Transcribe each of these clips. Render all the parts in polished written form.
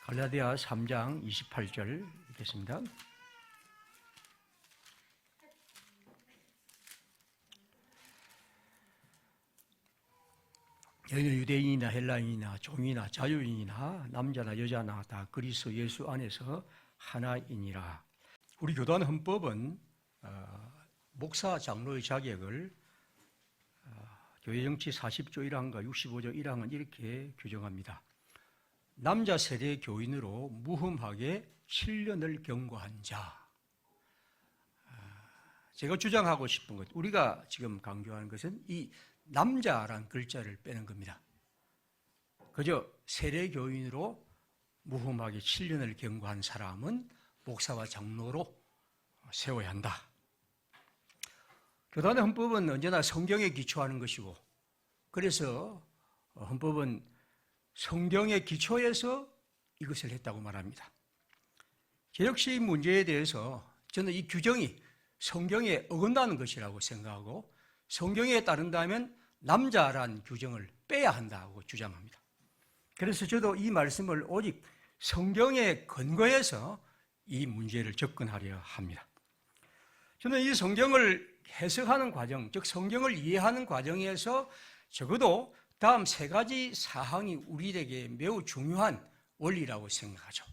갈라디아 3장 28절 읽겠습니다. 너희는 유대인이나 헬라인이나 종이나 자유인이나 남자나 여자나 다 그리스도 예수 안에서 하나이니라. 우리 교단 헌법은 목사 장로의 자격을 교회정치 40조 1항과 65조 1항은 이렇게 규정합니다. 남자 세대 교인으로 무흠하게 7년을 경고한 자. 제가 주장하고 싶은 것, 우리가 지금 강조하는 것은 이 남자란 글자를 빼는 겁니다. 그저 세례 교인으로 무흠하게 7년을 경고한 사람은 목사와 장로로 세워야 한다. 교단의 헌법은 언제나 성경에 기초하는 것이고, 그래서 헌법은 성경의 기초에서 이것을 했다고 말합니다. 저 역시 이 문제에 대해서 저는 이 규정이 성경에 어긋나는 것이라고 생각하고, 성경에 따른다면 남자란 규정을 빼야 한다고 주장합니다. 그래서 저도 이 말씀을 오직 성경에 근거해서 이 문제를 접근하려 합니다. 저는 이 성경을 해석하는 과정, 즉 성경을 이해하는 과정에서 적어도 다음 세 가지 사항이 우리에게 매우 중요한 원리라고 생각하죠.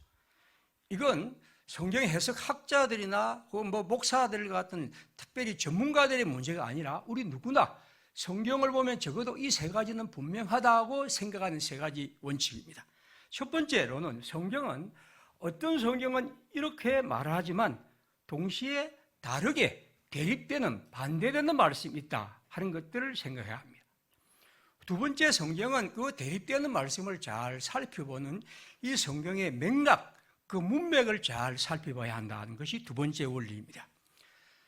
이건 성경 해석 학자들이나 혹은 목사들 같은 특별히 전문가들의 문제가 아니라 우리 누구나 성경을 보면 적어도 이 세 가지는 분명하다고 생각하는 세 가지 원칙입니다. 첫 번째로는 성경은 어떤 성경은 이렇게 말하지만 동시에 다르게 대립되는 반대되는 말씀이 있다 하는 것들을 생각해야 합니다. 두 번째, 성경은 그 대립되는 말씀을 잘 살펴보는 이 성경의 맥락, 그 문맥을 잘 살펴봐야 한다는 것이 두 번째 원리입니다.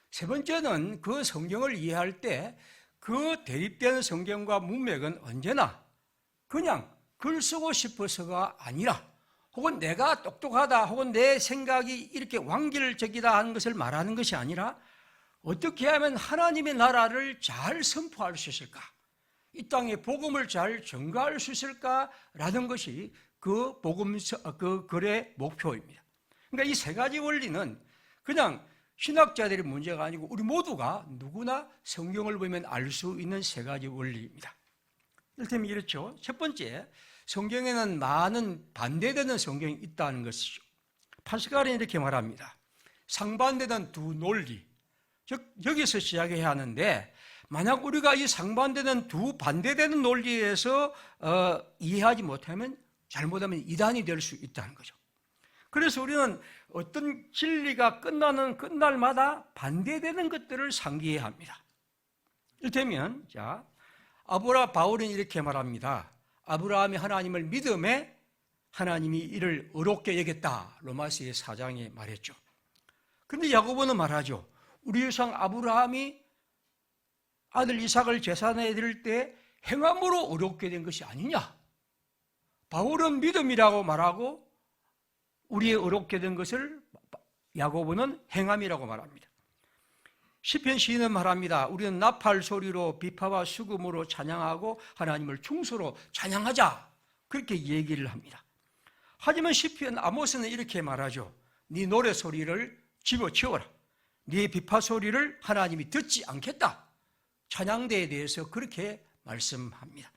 세 번째는 그 성경을 이해할 때 그 대립되는 성경과 문맥은 언제나 그냥 글 쓰고 싶어서가 아니라, 혹은 내가 똑똑하다, 혹은 내 생각이 이렇게 완결적이다 하는 것을 말하는 것이 아니라 어떻게 하면 하나님의 나라를 잘 선포할 수 있을까, 이 땅에 복음을 잘 전가할 수 있을까라는 것이 그 글의 목표입니다. 그러니까 이 세 가지 원리는 그냥 신학자들의 문제가 아니고 우리 모두가 누구나 성경을 보면 알 수 있는 세 가지 원리입니다. 이를테면 이렇죠. 첫 번째, 성경에는 많은 반대되는 성경이 있다는 것이죠. 파스칼은 이렇게 말합니다. 상반되는 두 논리, 즉 여기서 시작해야 하는데, 만약 우리가 이 상반되는 두 반대되는 논리에서 이해하지 못하면, 잘못하면 이단이 될 수 있다는 거죠. 그래서 우리는 어떤 진리가 끝날 마다 반대되는 것들을 상기해야 합니다. 이를테면 바울은 이렇게 말합니다. 아브라함이 하나님을 믿음에 하나님이 이를 의롭게 여겼다, 로마서의 4장에 말했죠. 그런데 야고보는 말하죠. 우리 조상 아브라함이 아들 이삭을 제사에 드릴 때 행함으로 의롭게 된 것이 아니냐. 바울은 믿음이라고 말하고 우리의 의롭게 된 것을 야고보는 행함이라고 말합니다. 시편 시인은 말합니다. 우리는 나팔 소리로 비파와 수금으로 찬양하고 하나님을 충소로 찬양하자, 그렇게 얘기를 합니다. 하지만 시편 아모스는 이렇게 말하죠. 네 노래 소리를 집어치워라. 네 비파 소리를 하나님이 듣지 않겠다. 찬양대에 대해서 그렇게 말씀합니다.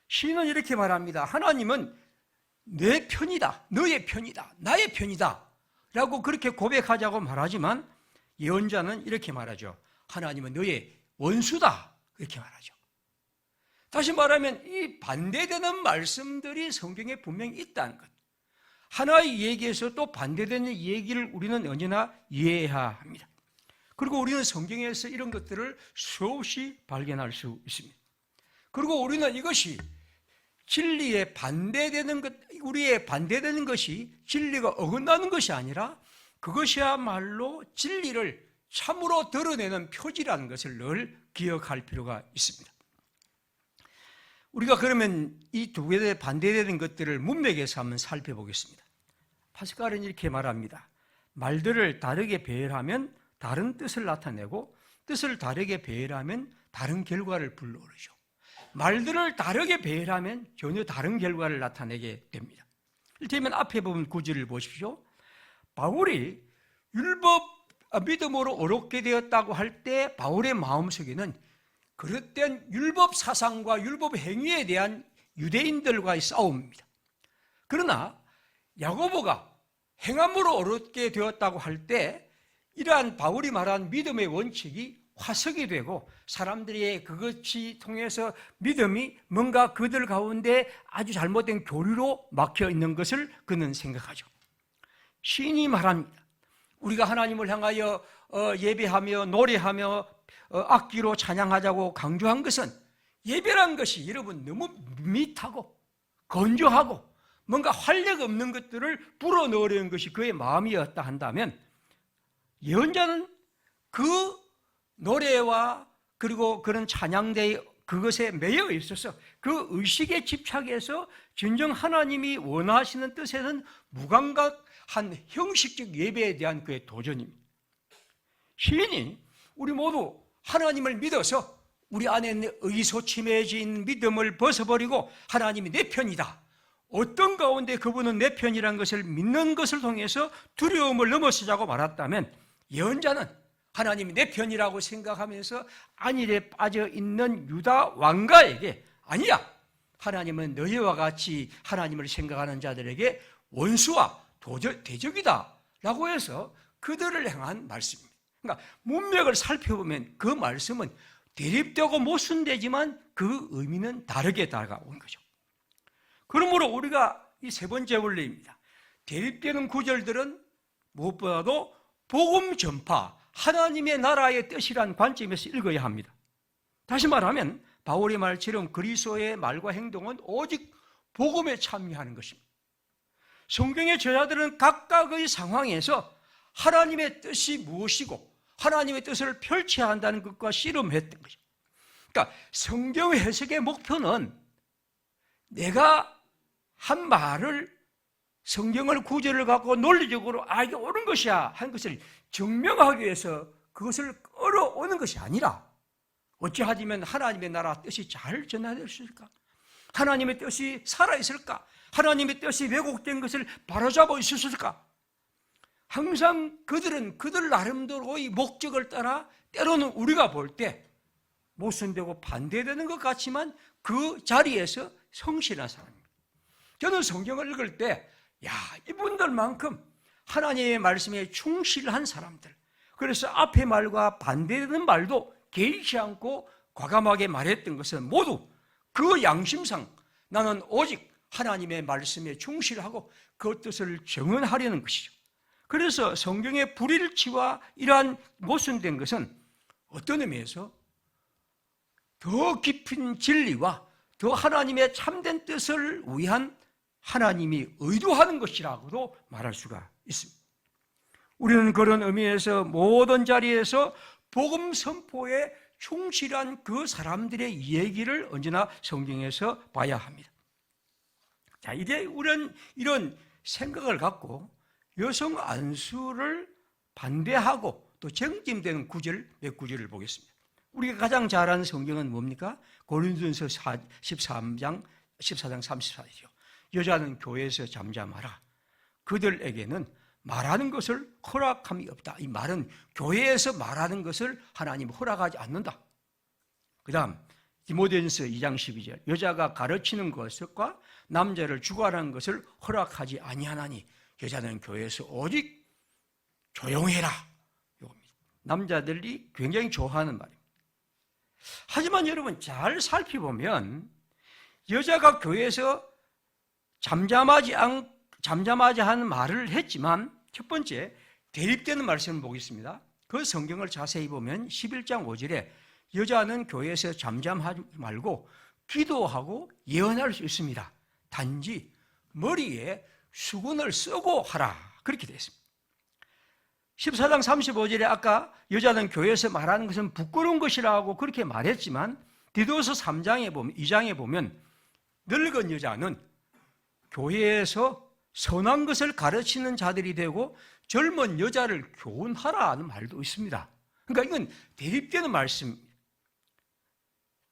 시인은 이렇게 말합니다. 하나님은 내 편이다, 너의 편이다, 나의 편이다 라고 그렇게 고백하자고 말하지만 예언자는 이렇게 말하죠. 하나님은 너의 원수다, 그렇게 말하죠. 다시 말하면 이 반대되는 말씀들이 성경에 분명히 있다는 것, 하나의 얘기에서 또 반대되는 얘기를 우리는 언제나 이해해야 합니다. 그리고 우리는 성경에서 이런 것들을 수없이 발견할 수 있습니다. 그리고 우리는 이것이 진리에 반대되는 것, 우리의 반대되는 것이 진리가 어긋나는 것이 아니라 그것이야말로 진리를 참으로 드러내는 표지라는 것을 늘 기억할 필요가 있습니다. 우리가 그러면 이 두 개의 반대되는 것들을 문맥에서 한번 살펴보겠습니다. 파스칼은 이렇게 말합니다. 말들을 다르게 배열하면 다른 뜻을 나타내고, 뜻을 다르게 배열하면 다른 결과를 불러오르죠. 말들을 다르게 배열하면 전혀 다른 결과를 나타내게 됩니다. 이를테면 앞에 보면 구절을 보십시오. 바울이 믿음으로 어렵게 되었다고 할 때 바울의 마음속에는 그릇된 율법 사상과 율법 행위에 대한 유대인들과의 싸움입니다. 그러나 야고보가 행함으로 어렵게 되었다고 할 때 이러한 바울이 말한 믿음의 원칙이 화석이 되고 사람들이 그것이 통해서 믿음이 뭔가 그들 가운데 아주 잘못된 교리로 막혀 있는 것을 그는 생각하죠. 시인이 말합니다. 우리가 하나님을 향하여 예배하며 노래하며 악기로 찬양하자고 강조한 것은 예배란 것이 여러분 너무 밋밋하고 건조하고 뭔가 활력 없는 것들을 불어넣으려는 것이 그의 마음이었다 한다면 예언자는 그 노래와 그리고 그런 찬양대의 그것에 매여 있어서 그 의식에 집착해서 진정 하나님이 원하시는 뜻에는 무감각한 형식적 예배에 대한 그의 도전입니다. 시인이 우리 모두 하나님을 믿어서 우리 안에 있는 의소침해진 믿음을 벗어버리고 하나님이 내 편이다. 어떤 가운데 그분은 내 편이라는 것을 믿는 것을 통해서 두려움을 넘어서자고 말했다면 예언자는 하나님이 내 편이라고 생각하면서 안일에 빠져있는 유다 왕가에게 아니야, 하나님은 너희와 같이 하나님을 생각하는 자들에게 원수와 대적이다 라고 해서 그들을 향한 말씀입니다. 그러니까 문맥을 살펴보면 그 말씀은 대립되고 모순되지만 그 의미는 다르게 다가온 거죠. 그러므로 우리가 이 세 번째 원리입니다. 대립되는 구절들은 무엇보다도 복음 전파, 하나님의 나라의 뜻이란 관점에서 읽어야 합니다. 다시 말하면 바울의 말처럼 그리스도의 말과 행동은 오직 복음에 참여하는 것입니다. 성경의 저자들은 각각의 상황에서 하나님의 뜻이 무엇이고 하나님의 뜻을 펼쳐야 한다는 것과 씨름했던 거죠. 그러니까 성경 해석의 목표는 내가 한 말을 성경을 구절을 갖고 논리적으로 이게 옳은 것이야 하는 것을 증명하기 위해서 그것을 끌어오는 것이 아니라 어찌하면 하나님의 나라 뜻이 잘 전달될 수 있을까? 하나님의 뜻이 살아있을까? 하나님의 뜻이 왜곡된 것을 바로잡아 있었을까? 항상 그들은 그들 나름대로의 목적을 따라 때로는 우리가 볼 때 모순되고 반대되는 것 같지만 그 자리에서 성실한 사람입니다. 저는 성경을 읽을 때 이분들만큼 하나님의 말씀에 충실한 사람들, 그래서 앞의 말과 반대되는 말도 개의치 않고 과감하게 말했던 것은 모두 그 양심상 나는 오직 하나님의 말씀에 충실하고 그 뜻을 정언하려는 것이죠. 그래서 성경의 불일치와 이러한 모순된 것은 어떤 의미에서 더 깊은 진리와 더 하나님의 참된 뜻을 위한 하나님이 의도하는 것이라고도 말할 수가 있습니다. 우리는 그런 의미에서 모든 자리에서 복음 선포에 충실한 그 사람들의 얘기를 언제나 성경에서 봐야 합니다. 자, 이제 우리는 이런 생각을 갖고 여성 안수를 반대하고 또 정점되는 구절 몇 구절을 보겠습니다. 우리가 가장 잘 아는 성경은 뭡니까? 고린도전서 14장 34죠. 여자는 교회에서 잠잠하라. 그들에게는 말하는 것을 허락함이 없다. 이 말은 교회에서 말하는 것을 하나님 허락하지 않는다. 그 다음 디모데전서 2장 12절 여자가 가르치는 것과 남자를 주관하는 것을 허락하지 아니하나니 여자는 교회에서 오직 조용해라. 이겁니다. 남자들이 굉장히 좋아하는 말입니다. 하지만 여러분 잘 살펴보면 여자가 교회에서 잠잠하지 하는 말을 했지만 첫 번째 대립되는 말씀을 보겠습니다. 그 성경을 자세히 보면 11장 5절에 여자는 교회에서 잠잠하지 말고 기도하고 예언할 수 있습니다. 단지 머리에 수건을 쓰고 하라. 그렇게 되어 있습니다. 14장 35절에 아까 여자는 교회에서 말하는 것은 부끄러운 것이라고 그렇게 말했지만 디도서 2장에 보면 늙은 여자는 교회에서 선한 것을 가르치는 자들이 되고 젊은 여자를 교훈하라는 말도 있습니다. 그러니까 이건 대립되는 말씀입니다.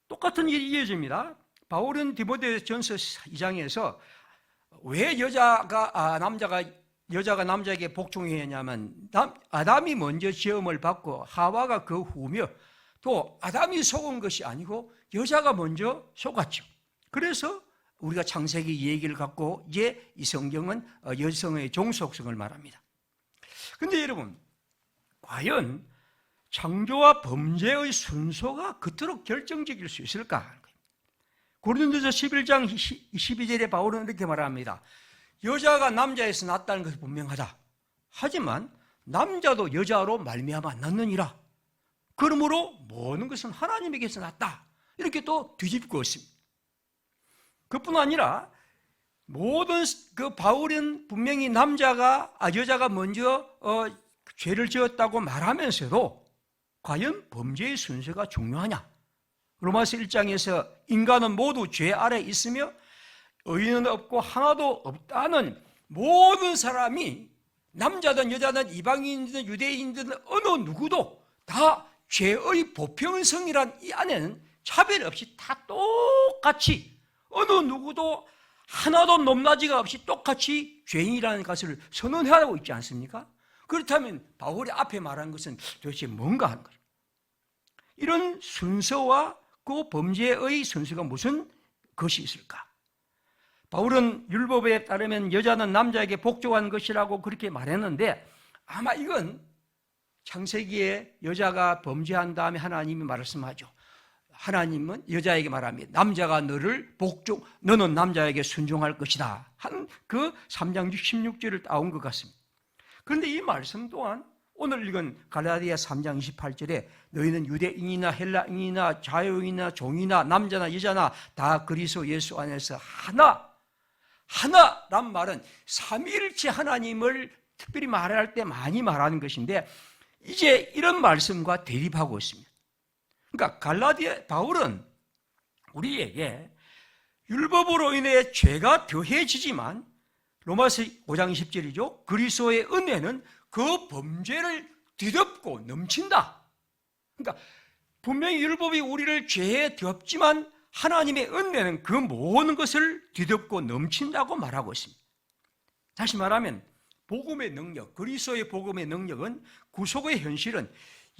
똑같은 일이 이어집니다. 바울은 디모데전서 2장에서 왜 여자가 남자에게 복종해야 하냐면 아담이 먼저 시험을 받고 하와가 그 후며 또 아담이 속은 것이 아니고 여자가 먼저 속았죠. 그래서 우리가 창세기 이 얘기를 갖고 이제 이 성경은 여성의 종속성을 말합니다. 그런데 여러분, 과연 창조와 범죄의 순서가 그토록 결정적일 수 있을까? 고린도서 11장 12절에 바울은 이렇게 말합니다. 여자가 남자에서 났다는 것은 분명하다. 하지만 남자도 여자로 말미암아 났느니라. 그러므로 모든 것은 하나님에게서 났다. 이렇게 또 뒤집고 있습니다. 그뿐 아니라 모든 바울은 분명히 여자가 먼저 죄를 지었다고 말하면서도 과연 범죄의 순서가 중요하냐? 로마서 1장에서 인간은 모두 죄 아래 있으며 의인은 없고 하나도 없다는 모든 사람이 남자든 여자든 이방인이든 유대인이든 어느 누구도 다 죄의 보편성이란 이 안에는 차별 없이 다 똑같이 어느 누구도 하나도 높낮이가 없이 똑같이 죄인이라는 것을 선언하고 있지 않습니까? 그렇다면 바울이 앞에 말한 것은 도대체 뭔가 하는 거죠. 이런 순서와 그 범죄의 순서가 무슨 것이 있을까? 바울은 율법에 따르면 여자는 남자에게 복종한 것이라고 그렇게 말했는데 아마 이건 창세기에 여자가 범죄한 다음에 하나님이 말씀하죠. 하나님은 여자에게 말합니다. 남자가 너는 남자에게 순종할 것이다. 한 그 3장 16절을 따온 것 같습니다. 그런데 이 말씀 또한 오늘 읽은 갈라디아 3장 28절에 너희는 유대인이나 헬라인이나 자유인이나 종이나 남자나 여자나 다 그리스도 예수 안에서 하나란 말은 삼위일체 하나님을 특별히 말할 때 많이 말하는 것인데 이제 이런 말씀과 대립하고 있습니다. 그러니까 바울은 우리에게 율법으로 인해 죄가 더해지지만 로마서 5장 10절이죠. 그리스도의 은혜는 그 범죄를 뒤덮고 넘친다. 그러니까 분명히 율법이 우리를 죄에 덮지만 하나님의 은혜는 그 모든 것을 뒤덮고 넘친다고 말하고 있습니다. 다시 말하면 복음의 능력, 그리스도의 복음의 능력은 구속의 현실은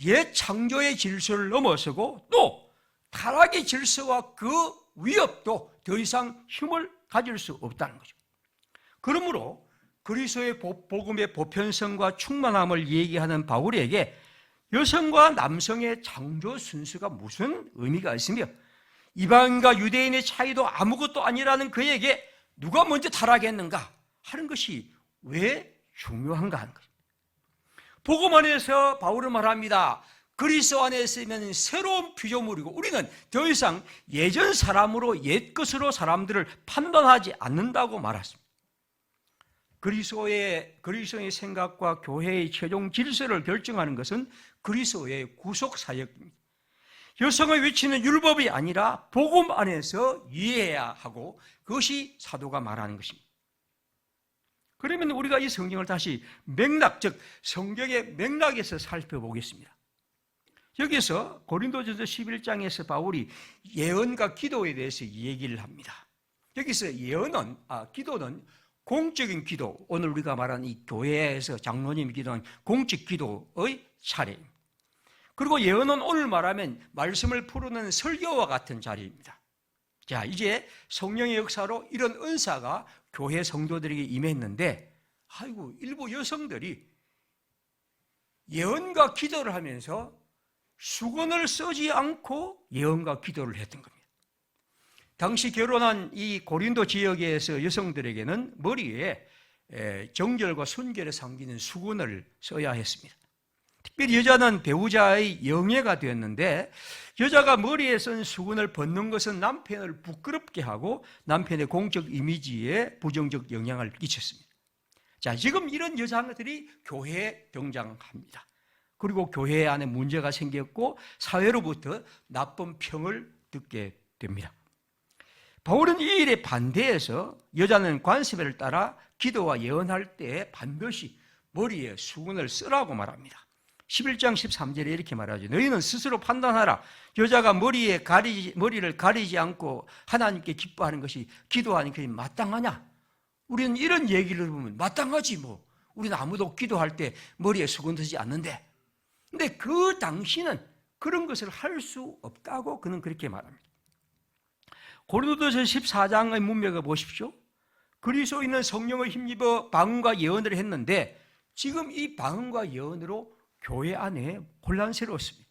옛 창조의 질서를 넘어서고 또 타락의 질서와 그 위협도 더 이상 힘을 가질 수 없다는 거죠. 그러므로 그리스도의 복음의 보편성과 충만함을 얘기하는 바울에게 여성과 남성의 창조 순서가 무슨 의미가 있으며 이방인과 유대인의 차이도 아무것도 아니라는 그에게 누가 먼저 타락했는가 하는 것이 왜 중요한가 하는 거죠. 복음 안에서 바울은 말합니다. 그리스도 안에 있으면 새로운 피조물이고 우리는 더 이상 예전 사람으로 옛 것으로 사람들을 판단하지 않는다고 말했습니다. 그리스도의 생각과 교회의 최종 질서를 결정하는 것은 그리스도의 구속 사역입니다. 여성의 외치는 율법이 아니라 복음 안에서 이해해야 하고 그것이 사도가 말하는 것입니다. 그러면 우리가 이 성경을 다시 즉 성경의 맥락에서 살펴보겠습니다. 여기서 고린도전서 11장에서 바울이 예언과 기도에 대해서 얘기를 합니다. 여기서 기도는 공적인 기도, 오늘 우리가 말하는 이 교회에서 장로님이 기도하는 공적 기도의 차례입니다. 그리고 예언은 오늘 말하면 말씀을 푸르는 설교와 같은 자리입니다. 자, 이제 성령의 역사로 이런 은사가 교회 성도들에게 임했는데 일부 여성들이 예언과 기도를 하면서 수건을 쓰지 않고 예언과 기도를 했던 겁니다. 당시 결혼한 이 고린도 지역에서 여성들에게는 머리에 정결과 순결에 상기는 수건을 써야 했습니다. 특별히 여자는 배우자의 영예가 되었는데 여자가 머리에 쓴 수건을 벗는 것은 남편을 부끄럽게 하고 남편의 공적 이미지에 부정적 영향을 끼쳤습니다. 자, 지금 이런 여자들이 교회에 등장합니다. 그리고 교회 안에 문제가 생겼고 사회로부터 나쁜 평을 듣게 됩니다. 바울은 이 일에 반대해서 여자는 관습을 따라 기도와 예언할 때 반드시 머리에 수건을 쓰라고 말합니다. 11장 13절에 이렇게 말하죠. 너희는 스스로 판단하라. 여자가 머리를 가리지 않고 하나님께 기뻐하는 것이 기도하는 것이 마땅하냐? 우리는 이런 얘기를 보면 마땅하지 뭐. 우리는 아무도 기도할 때 머리에 수건 드지 않는데. 근데 그 당시는 그런 것을 할 수 없다고 그는 그렇게 말합니다. 고린도전서 14장의 문맥을 보십시오. 그리스도인은 성령을 힘입어 방언과 예언을 했는데 지금 이 방언과 예언으로 교회 안에 혼란스러웠습니다.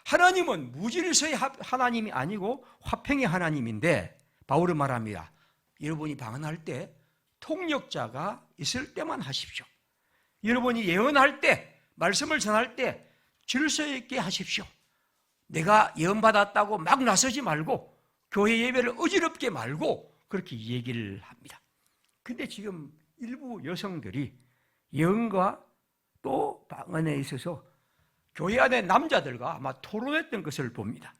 하나님은 무질서의 하나님이 아니고 화평의 하나님인데 바울은 말합니다. 여러분이 방언할 때 통역자가 있을 때만 하십시오. 여러분이 예언할 때, 말씀을 전할 때 질서 있게 하십시오. 내가 예언받았다고 막 나서지 말고 교회 예배를 어지럽게 말고 그렇게 얘기를 합니다. 근데 지금 일부 여성들이 예언과 또 방언에 있어서 교회 안에 남자들과 아마 토론했던 것을 봅니다.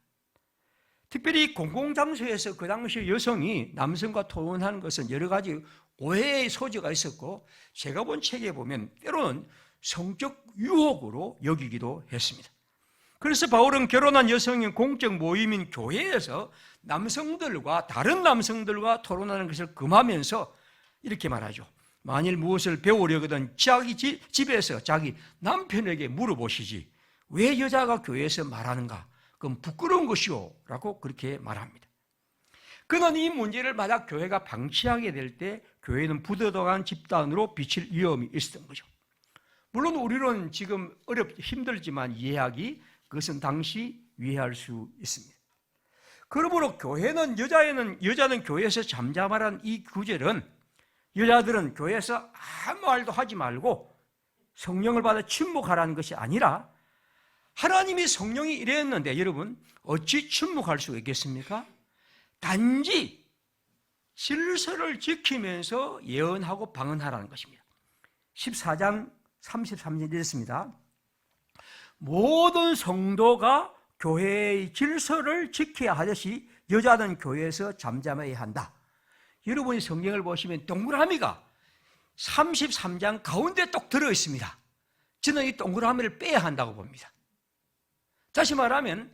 특별히 공공장소에서 그 당시 여성이 남성과 토론하는 것은 여러 가지 오해의 소지가 있었고 제가 본 책에 보면 때로는 성적 유혹으로 여기기도 했습니다. 그래서 바울은 결혼한 여성의 공적 모임인 교회에서 남성들과 다른 남성들과 토론하는 것을 금하면서 이렇게 말하죠. 만일 무엇을 배우려거든 자기 집에서 자기 남편에게 물어보시지 왜 여자가 교회에서 말하는가? 그건 부끄러운 것이오 라고 그렇게 말합니다. 그는 이 문제를 만약 교회가 방치하게 될 때 교회는 부도덕한 집단으로 비칠 위험이 있었던 거죠. 물론 우리는 지금 힘들지만 이해하기 그것은 당시 이해할 수 있습니다. 그러므로 여자는 교회에서 잠잠하라는 이 구절은 여자들은 교회에서 아무 말도 하지 말고 성령을 받아 침묵하라는 것이 아니라 하나님이 성령이 이랬는데 여러분 어찌 침묵할 수 있겠습니까? 단지 질서를 지키면서 예언하고 방언하라는 것입니다. 14장 33절 이랬습니다. 모든 성도가 교회의 질서를 지켜야 하듯이 여자는 교회에서 잠잠해야 한다. 여러분이 성경을 보시면 동그라미가 33장 가운데 똑 들어있습니다. 저는 이 동그라미를 빼야 한다고 봅니다. 다시 말하면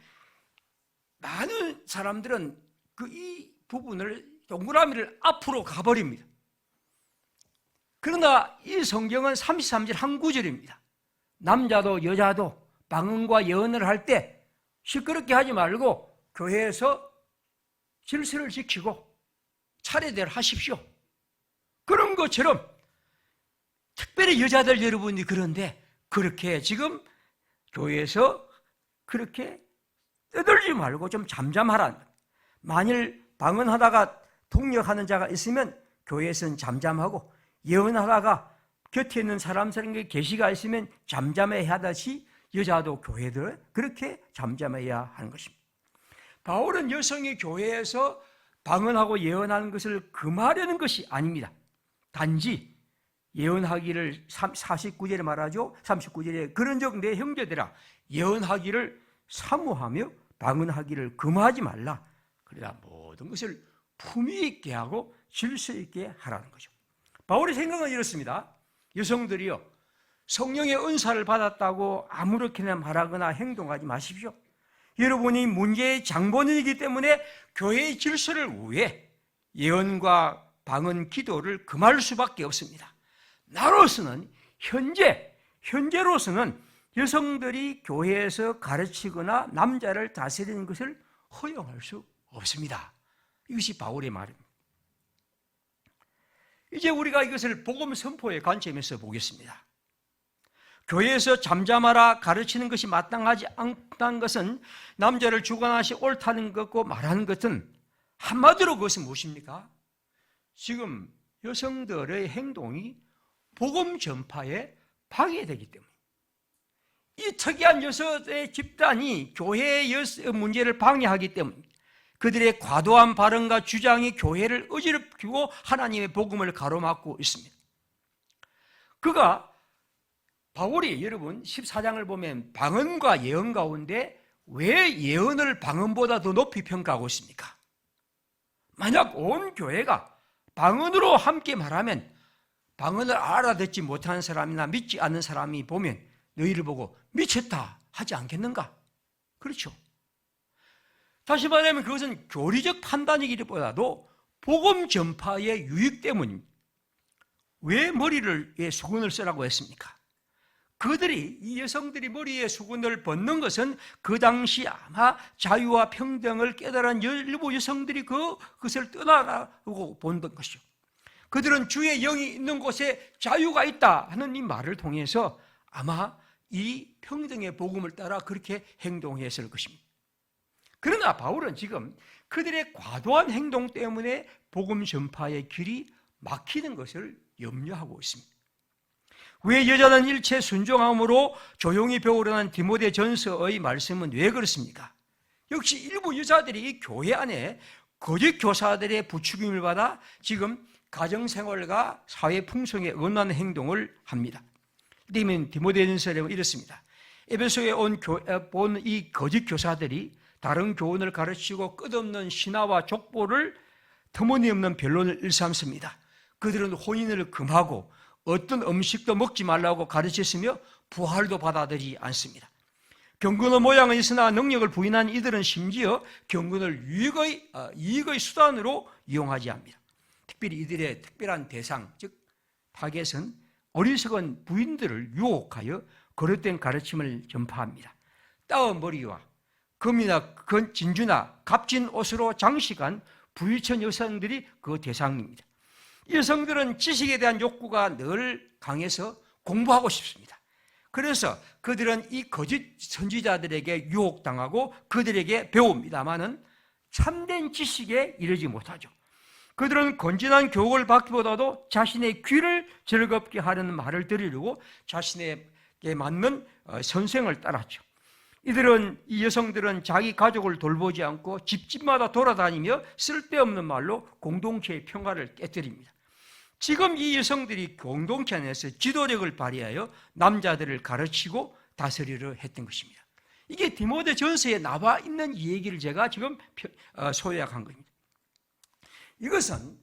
많은 사람들은 이 부분을 동그라미를 앞으로 가버립니다. 그러나 이 성경은 33절 한 구절입니다. 남자도 여자도 방언과 예언을 할 때 시끄럽게 하지 말고 교회에서 질서를 지키고 차례대로 하십시오. 그런 것처럼 특별히 여자들 여러분이 그런데 그렇게 지금 교회에서 그렇게 떠들지 말고 좀 잠잠하라. 만일 방언하다가 통역하는 자가 있으면 교회에서는 잠잠하고 예언하다가 곁에 있는 사람들에게 계시가 있으면 잠잠해야 하듯이 여자도 교회들 그렇게 잠잠해야 하는 것입니다. 바울은 여성이 교회에서 방언하고 예언하는 것을 금하려는 것이 아닙니다. 단지 예언하기를 49절에 말하죠. 39절에 그런즉 내 형제들아 예언하기를 사모하며 방언하기를 금하지 말라. 그러나 모든 것을 품위 있게 하고 질서 있게 하라는 거죠. 바울의 생각은 이렇습니다. 여성들이요 성령의 은사를 받았다고 아무렇게나 말하거나 행동하지 마십시오. 여러분이 문제의 장본인이기 때문에 교회의 질서를 위해 예언과 방언 기도를 금할 수밖에 없습니다. 나로서는 현재로서는 여성들이 교회에서 가르치거나 남자를 다스리는 것을 허용할 수 없습니다. 이것이 바울의 말입니다. 이제 우리가 이것을 복음 선포의 관점에서 보겠습니다. 교회에서 잠잠하라 가르치는 것이 마땅하지 않다는 것은 남자를 주관하시 옳다는 것고 말하는 것은 한마디로 그것은 무엇입니까? 지금 여성들의 행동이 복음 전파에 방해되기 때문에 이 특이한 여성의 집단이 교회의 문제를 방해하기 때문에 그들의 과도한 발언과 주장이 교회를 어지럽히고 하나님의 복음을 가로막고 있습니다. 바울이 여러분 14장을 보면 방언과 예언 가운데 왜 예언을 방언보다 더 높이 평가하고 있습니까? 만약 온 교회가 방언으로 함께 말하면 방언을 알아듣지 못하는 사람이나 믿지 않는 사람이 보면 너희를 보고 미쳤다 하지 않겠는가? 그렇죠. 다시 말하면 그것은 교리적 판단이기보다도 복음 전파의 유익 때문. 왜 머리에 수건을 쓰라고 했습니까? 이 여성들이 머리에 수건을 벗는 것은 그 당시 아마 자유와 평등을 깨달은 일부 여성들이 그것을 떠나라고 본 것이죠. 그들은 주의 영이 있는 곳에 자유가 있다 하는 이 말을 통해서 아마 이 평등의 복음을 따라 그렇게 행동했을 것입니다. 그러나 바울은 지금 그들의 과도한 행동 때문에 복음 전파의 길이 막히는 것을 염려하고 있습니다. 왜 여자는 일체 순종함으로 조용히 배우려는 디모데전서의 말씀은 왜 그렇습니까? 역시 일부 여자들이 이 교회 안에 거짓 교사들의 부추김을 받아 지금 가정생활과 사회 풍성에 언하는 행동을 합니다. 디모데전서에 이렇습니다. 에베소에 온 이 거짓 교사들이 다른 교훈을 가르치고 끝없는 신화와 족보를 터무니없는 변론을 일삼습니다. 그들은 혼인을 금하고 어떤 음식도 먹지 말라고 가르쳤으며 부활도 받아들이지 않습니다. 경건의 모양은 있으나 능력을 부인한 이들은 심지어 경건을 이익의 수단으로 이용하지 않습니다. 특별히 이들의 특별한 대상, 즉 타겟은 어리석은 부인들을 유혹하여 거릇된 가르침을 전파합니다. 따은 머리와 금이나 진주나 값진 옷으로 장식한 부유천 여성들이 그 대상입니다. 여성들은 지식에 대한 욕구가 늘 강해서 공부하고 싶습니다. 그래서 그들은 이 거짓 선지자들에게 유혹당하고 그들에게 배웁니다마는 참된 지식에 이르지 못하죠. 그들은 건전한 교육을 받기보다도 자신의 귀를 즐겁게 하려는 말을 들으려고 자신에게 맞는 선생을 따랐죠. 이 여성들은 자기 가족을 돌보지 않고 집집마다 돌아다니며 쓸데없는 말로 공동체의 평화를 깨뜨립니다. 지금 이 여성들이 공동체 안에서 지도력을 발휘하여 남자들을 가르치고 다스리려 했던 것입니다. 이게 디모데전서에 나와 있는 이 얘기를 제가 지금 소요한 겁니다. 이것은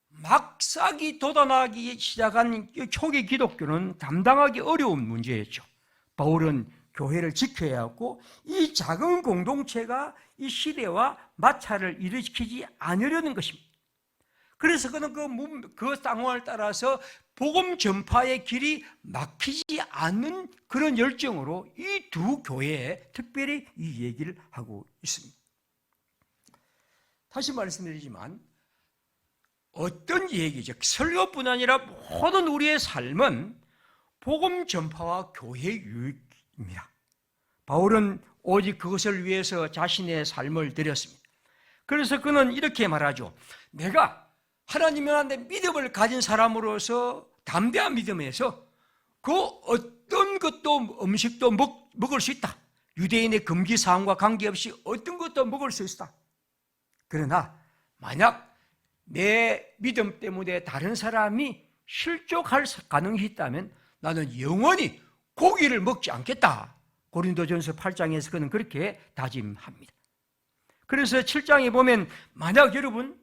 막사기 돋아나기 시작한 초기 기독교는 감당하기 어려운 문제였죠. 바울은 교회를 지켜야 하고 이 작은 공동체가 이 시대와 마찰을 일으키지 않으려는 것입니다. 그래서 그는 그 상황을 따라서 복음 전파의 길이 막히지 않는 그런 열정으로 이 두 교회에 특별히 이 얘기를 하고 있습니다. 다시 말씀드리지만 어떤 얘기죠? 설교뿐 아니라 모든 우리의 삶은 복음 전파와 교회의 유익입니다. 바울은 오직 그것을 위해서 자신의 삶을 드렸습니다. 그래서 그는 이렇게 말하죠. 내가 하나님의 안에 믿음을 가진 사람으로서 담대한 믿음에서 그 어떤 것도 음식도 먹을 수 있다. 유대인의 금기 사항과 관계없이 어떤 것도 먹을 수 있다. 그러나 만약 내 믿음 때문에 다른 사람이 실족할 가능성이 있다면 나는 영원히 고기를 먹지 않겠다. 고린도전서 8장에서 그는 그렇게 다짐합니다. 그래서 7장에 보면 만약 여러분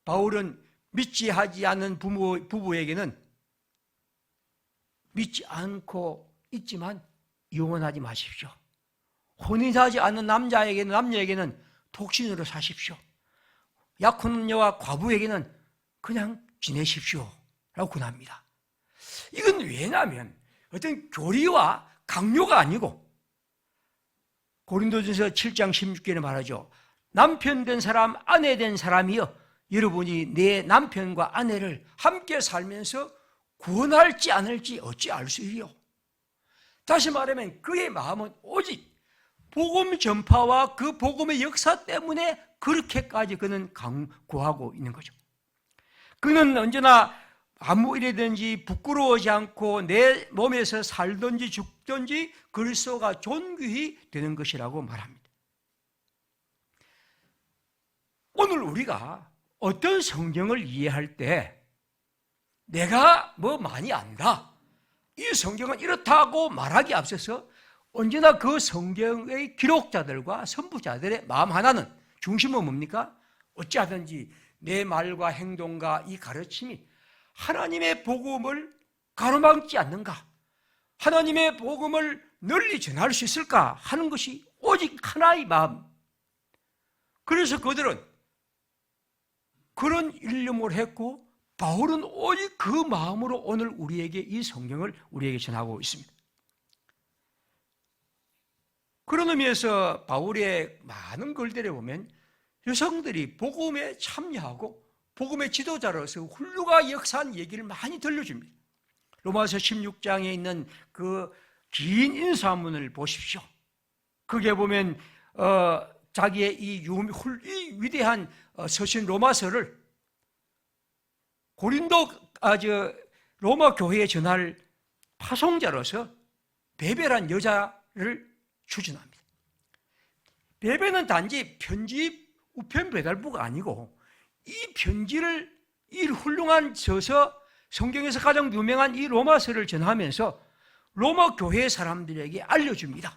바울은 믿지 하지 않는 부부에게는 믿지 않고 있지만 이혼하지 마십시오. 혼인하지 않는 남녀에게는 독신으로 사십시오. 약혼녀와 과부에게는 그냥 지내십시오 라고 권합니다. 이건 왜냐하면 어떤 교리와 강요가 아니고 고린도전서 7장 16절에 말하죠. 남편 된 사람, 아내 된 사람이여 여러분이 내 남편과 아내를 함께 살면서 구원할지 않을지 어찌 알 수 있요? 다시 말하면 그의 마음은 오직 복음 전파와 그 복음의 역사 때문에 그렇게까지 그는 강구하고 있는 거죠. 그는 언제나 아무 일이든지 부끄러워하지 않고 내 몸에서 살든지 죽든지 그리스도가 존귀히 되는 것이라고 말합니다. 오늘 우리가 어떤 성경을 이해할 때 내가 많이 안다, 이 성경은 이렇다고 말하기 앞서서 언제나 그 성경의 기록자들과 선부자들의 마음 하나는 중심은 뭡니까? 어찌하든지 내 말과 행동과 이 가르침이 하나님의 복음을 가로막지 않는가? 하나님의 복음을 널리 전할 수 있을까? 하는 것이 오직 하나의 마음. 그래서 그들은 그런 일념을 했고 바울은 오직 그 마음으로 오늘 우리에게 이 성경을 우리에게 전하고 있습니다. 그런 의미에서 바울의 많은 글들에 보면 여성들이 복음에 참여하고 복음의 지도자로서 훌륭한 역사한 얘기를 많이 들려줍니다. 로마서 16장에 있는 그 긴 인사문을 보십시오. 그게 보면 자기의 이 위대한 서신 로마서를 로마 교회에 전할 파송자로서 베베란 여자를 추진합니다. 베베는 단지 편집 우편 배달부가 아니고 이 편지를 이 훌륭한 저서 성경에서 가장 유명한 이 로마서를 전하면서 로마 교회 사람들에게 알려줍니다.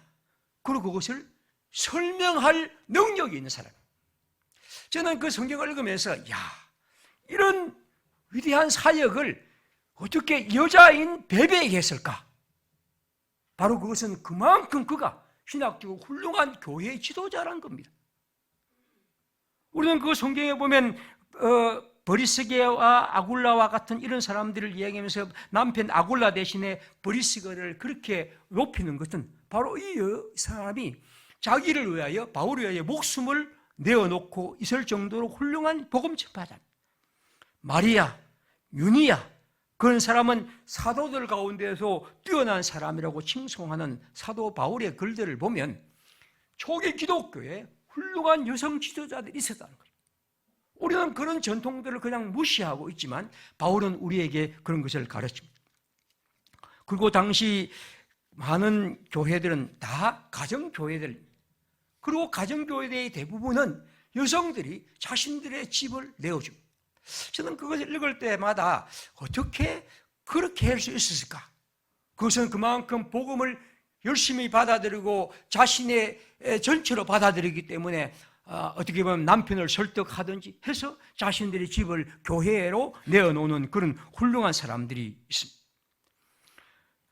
그리고 그것을 설명할 능력이 있는 사람. 저는 그 성경을 읽으면서 이런 위대한 사역을 어떻게 여자인 베베에게 했을까? 바로 그것은 그만큼 그가 신학적으로 훌륭한 교회의 지도자라는 겁니다. 우리는 그 성경에 보면 브리스게와 아굴라와 같은 이런 사람들을 이야기하면서 남편 아굴라 대신에 브리스게를 그렇게 높이는 것은 바로 이 사람이 자기를 위하여 바울을 위하여 목숨을 내어놓고 있을 정도로 훌륭한 복음 전파자. 마리아, 유니아 그런 사람은 사도들 가운데서 뛰어난 사람이라고 칭송하는 사도 바울의 글들을 보면 초기 기독교에 훌륭한 여성 지도자들이 있었다는 거예요. 우리는 그런 전통들을 그냥 무시하고 있지만 바울은 우리에게 그런 것을 가르칩니다. 그리고 당시 많은 교회들은 다 가정교회들입니다. 그리고 가정교회의 대부분은 여성들이 자신들의 집을 내어줍니다. 저는 그것을 읽을 때마다 어떻게 그렇게 할 수 있었을까? 그것은 그만큼 복음을 열심히 받아들이고 자신의 전체로 받아들이기 때문에 어떻게 보면 남편을 설득하든지 해서 자신들의 집을 교회로 내어놓는 그런 훌륭한 사람들이 있습니다.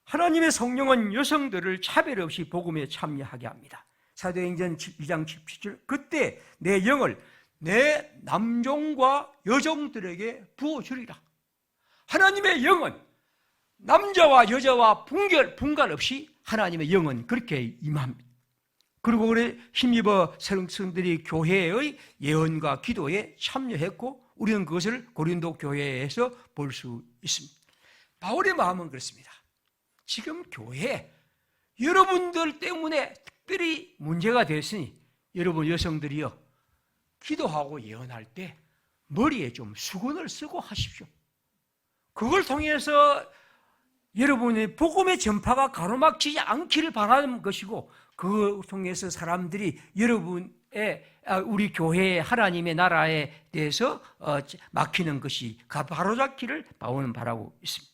하나님의 성령은 여성들을 차별 없이 복음에 참여하게 합니다. 사도행전 2장 17절 그때 내 영을 내 남종과 여종들에게 부어주리라. 하나님의 영은 남자와 여자와 분갈 없이 하나님의 영은 그렇게 임합니다. 그리고 그래 힘입어 성들이 교회의 예언과 기도에 참여했고 우리는 그것을 고린도 교회에서 볼 수 있습니다. 바울의 마음은 그렇습니다. 지금 교회 여러분들 때문에 특별히 문제가 됐으니 여러분 여성들이요 기도하고 예언할 때 머리에 좀 수건을 쓰고 하십시오. 그걸 통해서 여러분의 복음의 전파가 가로막히지 않기를 바라는 것이고 그걸 통해서 사람들이 여러분의 우리 교회의 하나님의 나라에 대해서 막히는 것이 바로잡기를 바울은 바라고 있습니다.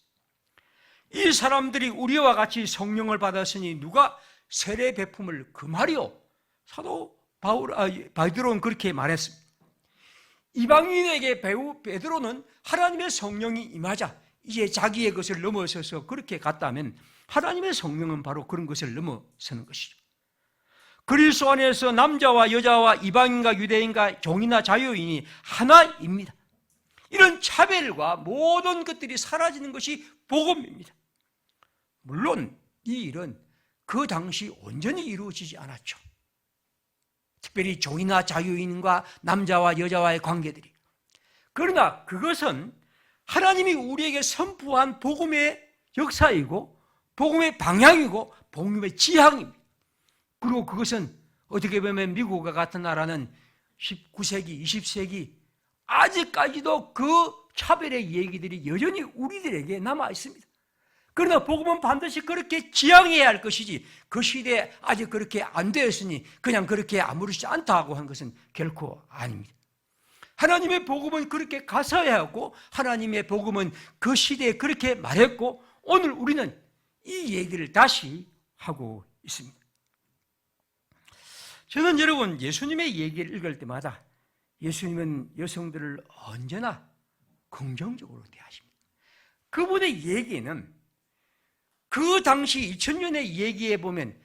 이 사람들이 우리와 같이 성령을 받았으니 누가 세례 베품을 금하리요? 사도 베드로는 그렇게 말했습니다. 이방인에게 베드로는 하나님의 성령이 임하자 이제 자기의 것을 넘어서서 그렇게 갔다면 하나님의 성령은 바로 그런 것을 넘어서는 것이죠. 그리스도 안에서 남자와 여자와 이방인과 유대인과 종이나 자유인이 하나입니다. 이런 차별과 모든 것들이 사라지는 것이 복음입니다. 물론 이 일은 그 당시 온전히 이루어지지 않았죠. 특별히 종이나 자유인과 남자와 여자와의 관계들이. 그러나 그것은 하나님이 우리에게 선포한 복음의 역사이고 복음의 방향이고 복음의 지향입니다. 그리고 그것은 어떻게 보면 미국과 같은 나라는 19세기, 20세기 아직까지도 그 차별의 얘기들이 여전히 우리들에게 남아 있습니다. 그러나 복음은 반드시 그렇게 지향해야 할 것이지 그 시대에 아직 그렇게 안 되었으니 그냥 그렇게 아무렇지 않다고 한 것은 결코 아닙니다. 하나님의 복음은 그렇게 가서야 하고 하나님의 복음은 그 시대에 그렇게 말했고 오늘 우리는 이 얘기를 다시 하고 있습니다. 저는 여러분 예수님의 얘기를 읽을 때마다 예수님은 여성들을 언제나 긍정적으로 대하십니다. 그분의 얘기는 그 당시 2000년의 얘기에 보면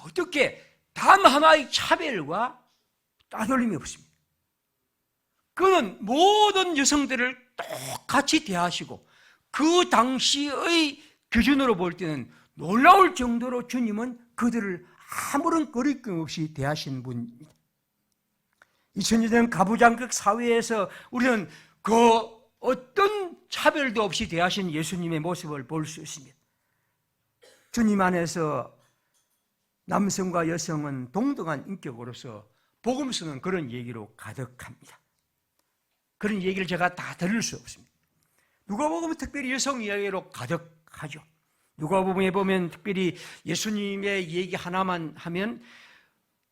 어떻게 단 하나의 차별과 따돌림이 없습니다. 그는 모든 여성들을 똑같이 대하시고 그 당시의 기준으로 볼 때는 놀라울 정도로 주님은 그들을 아무런 거리낌 없이 대하신 분입니다. 2000년 전 가부장적 사회에서 우리는 그 어떤 차별도 없이 대하신 예수님의 모습을 볼 수 있습니다. 주님 안에서 남성과 여성은 동등한 인격으로서 복음서는 그런 얘기로 가득합니다. 그런 얘기를 제가 다 들을 수 없습니다. 누가복음은 특별히 여성 이야기로 가득하죠. 누가복음에 보면 특별히 예수님의 얘기 하나만 하면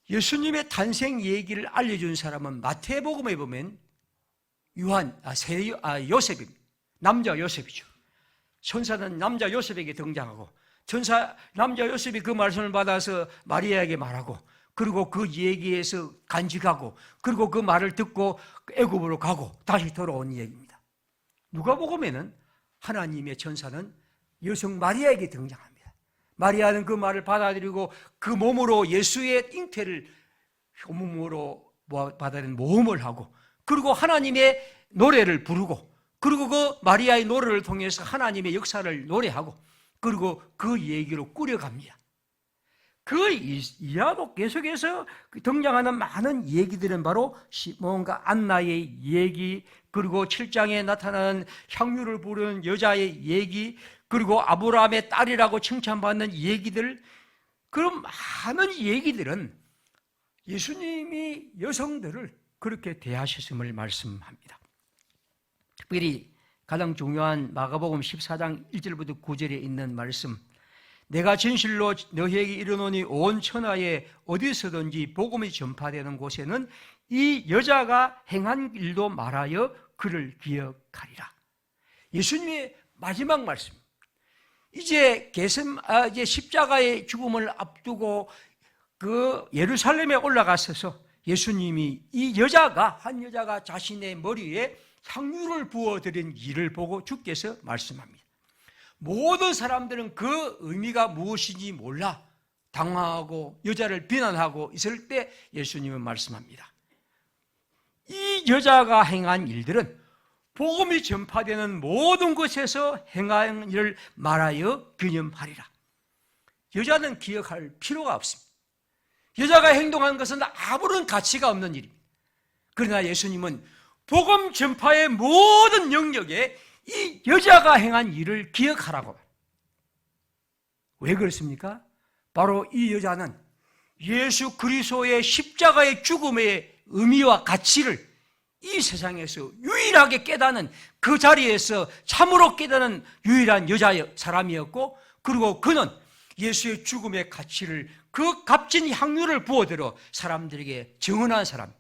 예수님의 탄생 얘기를 알려준 사람은 마태복음에 보면 요셉입니다. 남자 요셉이죠. 천사는 남자 요셉에게 등장하고 남자 요셉이 그 말씀을 받아서 마리아에게 말하고 그리고 그 얘기에서 간직하고 그리고 그 말을 듣고 애굽으로 가고 다시 돌아온 얘기입니다. 누가복음에는 하나님의 천사는 여성 마리아에게 등장합니다. 마리아는 그 말을 받아들이고 그 몸으로 예수의 잉태를 몸으로 받아들인 모험을 하고 그리고 하나님의 노래를 부르고 그리고 그 마리아의 노래를 통해서 하나님의 역사를 노래하고 그리고 그 얘기로 꾸려갑니다. 그 이하도 계속해서 등장하는 많은 얘기들은 바로 시몬과 안나의 얘기, 그리고 7장에 나타나는 향유를 부르는 여자의 얘기, 그리고 아브라함의 딸이라고 칭찬받는 얘기들, 그런 많은 얘기들은 예수님이 여성들을 그렇게 대하셨음을 말씀합니다. 특별히 가장 중요한 마가복음 14장 1절부터 9절에 있는 말씀, 내가 진실로 너희에게 이르노니 온 천하에 어디서든지 복음이 전파되는 곳에는 이 여자가 행한 일도 말하여 그를 기억하리라. 예수님의 마지막 말씀. 이제 십자가의 죽음을 앞두고 그 예루살렘에 올라가셔서 예수님이 한 여자가 자신의 머리에 향유를 부어드린 일을 보고 주께서 말씀합니다. 모든 사람들은 그 의미가 무엇인지 몰라 당황하고 여자를 비난하고 있을 때 예수님은 말씀합니다. 이 여자가 행한 일들은 복음이 전파되는 모든 곳에서 행한 일을 말하여 기념하리라. 여자는 기억할 필요가 없습니다. 여자가 행동한 것은 아무런 가치가 없는 일입니다. 그러나 예수님은 복음 전파의 모든 영역에 이 여자가 행한 일을 기억하라고. 왜 그렇습니까? 바로 이 여자는 예수 그리스도의 십자가의 죽음의 의미와 가치를 이 세상에서 유일하게 깨닫는, 그 자리에서 참으로 깨닫는 유일한 사람이었고, 그리고 그는 예수의 죽음의 가치를, 그 값진 향유를 부어들어 사람들에게 증언한 사람.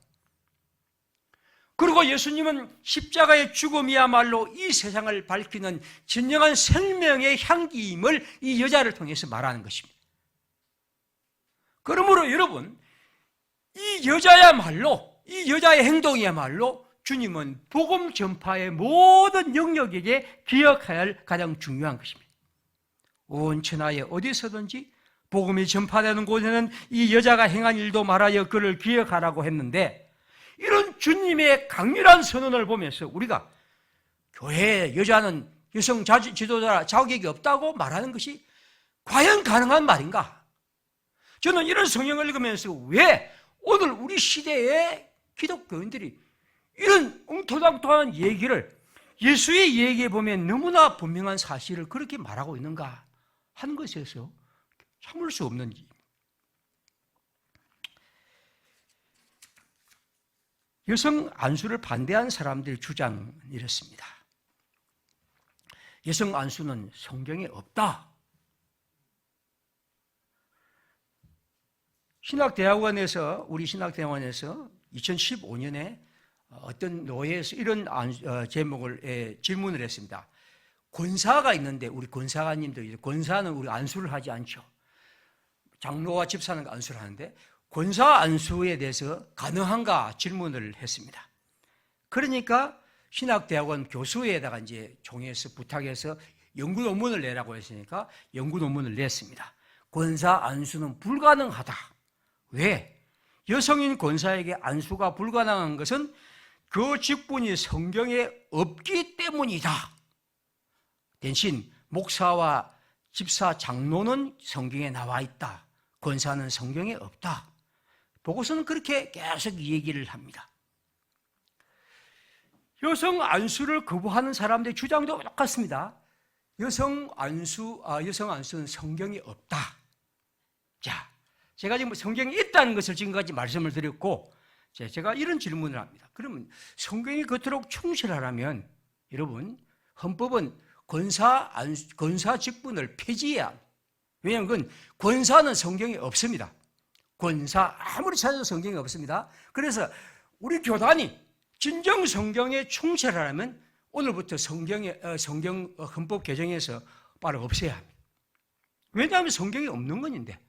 그리고 예수님은 십자가의 죽음이야말로 이 세상을 밝히는 진정한 생명의 향기임을 이 여자를 통해서 말하는 것입니다. 그러므로 여러분, 이 여자의 행동이야말로 주님은 복음 전파의 모든 영역에게 기억해야 할 가장 중요한 것입니다. 온 천하에 어디서든지 복음이 전파되는 곳에는 이 여자가 행한 일도 말하여 그를 기억하라고 했는데, 이런 주님의 강렬한 선언을 보면서 우리가 교회에 여자는 여성 지도자 자격이 없다고 말하는 것이 과연 가능한 말인가? 저는 이런 성경을 읽으면서 왜 오늘 우리 시대의 기독교인들이 이런 엉터당통한 얘기를, 예수의 얘기에 보면 너무나 분명한 사실을 그렇게 말하고 있는가 하는 것에서 참을 수 없는 일. 여성 안수를 반대한 사람들의 주장은 이렇습니다. 여성 안수는 성경에 없다. 우리 신학대학원에서 2015년에 어떤 노예에서 이런 제목을 질문을 했습니다. 권사가 있는데, 우리 권사님들, 권사는 우리 안수를 하지 않죠. 장로와 집사는 안수를 하는데 권사 안수에 대해서 가능한가 질문을 했습니다. 그러니까 신학대학원 교수에다가 이제 종에서 부탁해서 연구 논문을 내라고 했으니까 연구 논문을 냈습니다. 권사 안수는 불가능하다. 왜? 여성인 권사에게 안수가 불가능한 것은 그 직분이 성경에 없기 때문이다. 대신 목사와 집사, 장로는 성경에 나와 있다. 권사는 성경에 없다. 보고서는 그렇게 계속 얘기를 합니다. 여성 안수를 거부하는 사람들의 주장도 똑같습니다. 여성 안수는 성경에 없다. 자, 제가 지금 성경에 있다는 것을 지금까지 말씀을 드렸고, 제가 이런 질문을 합니다. 그러면 성경이 그토록 충실하라면, 여러분, 헌법은 권사 직분을 폐지해야 합니다. 왜냐하면 그건 권사는 성경에 없습니다. 권사 아무리 찾아도 성경에 없습니다. 그래서 우리 교단이 진정 성경에 충실하려면 오늘부터 성경 헌법 개정에서 바로 없애야 합니다. 왜냐하면 성경에 없는 것인데